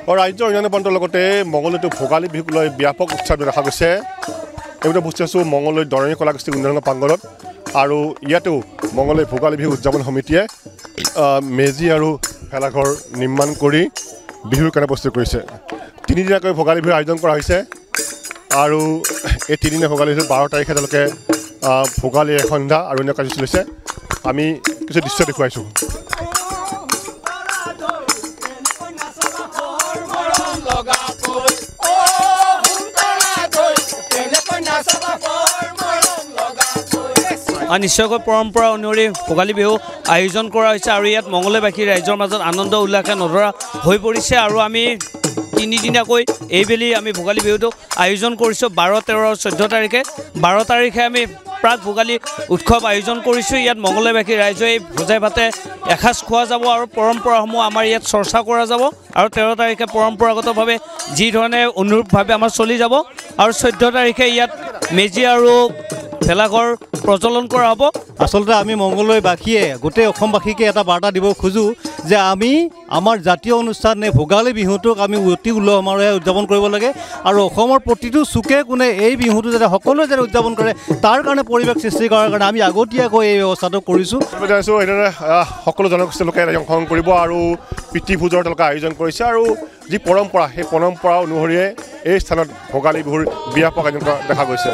ৰাজ্যৰ অন্যান্য প্ৰান্তৰ লগতে মঙলদৈতো ভোগালী বিহুক লৈ ব্যাপক উৎসাহ দেখা গৈছে। এইটো বস্তু আছোঁ মঙলদৈ দৰঙী কলাকৃষ্টি উন্নয়ন প্ৰাংগণত আৰু ইয়াতো মঙলদৈ ভোগালী বিহু উদযাপন সমিতিয়ে মেজি আৰু ভেলাঘৰ নিৰ্মাণ কৰি বিহুৰ কাৰণে প্ৰস্তুত কৰিছে। তিনিদিনীয়াকৈ ভোগালী বিহুৰ আয়োজন কৰা হৈছে আৰু এই তিনিদিনীয়া ভোগালী বিহু 12 তাৰিখে তেওঁলোকে ভোগালী সন্ধ্যা আৰু অন্য কাৰ্যসূচী লৈছে। আমি কিছু দৃশ্য দেখুৱাইছোঁ। নিশ্চয়কৈ পৰম্পৰা অনুসৰি ভোগালী বিহু আয়োজন কৰা হৈছে আৰু ইয়াত মঙলদৈবাসী ৰাইজৰ মাজত আনন্দ উল্লাসে নধৰা হৈ পৰিছে আৰু আমি তিনিদিনীয়াকৈ এইবেলি আমি ভোগালী বিহুটো আয়োজন কৰিছোঁ 12, 13 আৰু 14 তাৰিখে। 12 তাৰিখে আমি প্ৰাক ভোগালী উৎসৱ আয়োজন কৰিছোঁ। ইয়াত মঙলদৈবাসী ৰাইজে এই ভোজে ভাতে এসাঁজ খোৱা যাব আৰু পৰম্পৰাসমূহ আমাৰ ইয়াত চৰ্চা কৰা যাব আৰু 13 তাৰিখে পৰম্পৰাগতভাৱে যি ধৰণে অনুৰূপভাৱে আমাৰ চলি যাব আৰু 14 তাৰিখে ইয়াত মেজি আৰু ভেলাঘৰ প্ৰজ্বলন কৰা হ'ব। আচলতে আমি মঙলদৈবাসীয়ে গোটেই অসমবাসীকে এটা বাৰ্তা দিব খোজোঁ যে আমি আমাৰ জাতীয় অনুষ্ঠান এই ভোগালী বিহুটোক আমি অতি উলহ-মালহেৰে উদযাপন কৰিব লাগে আৰু অসমৰ প্ৰতিটো চুকে কোণে এই বিহুটো যাতে সকলোৱে যাতে উদযাপন কৰে তাৰ কাৰণে পৰিৱেশ সৃষ্টি কৰাৰ কাৰণে আমি আগতীয়াকৈ এই ব্যৱস্থাটো কৰিছোঁ। এনেদৰে সকলো জনগোষ্ঠীৰ লোকে অংশগ্ৰহণ কৰিব আৰু প্ৰীতিভোজৰ তেওঁলোকে আয়োজন কৰিছে আৰু যি পৰম্পৰা সেই পৰম্পৰা অনুসৰিয়ে এই স্থানত ভোগালী বিহুৰ ব্যাপক আয়োজন কৰা দেখা গৈছে।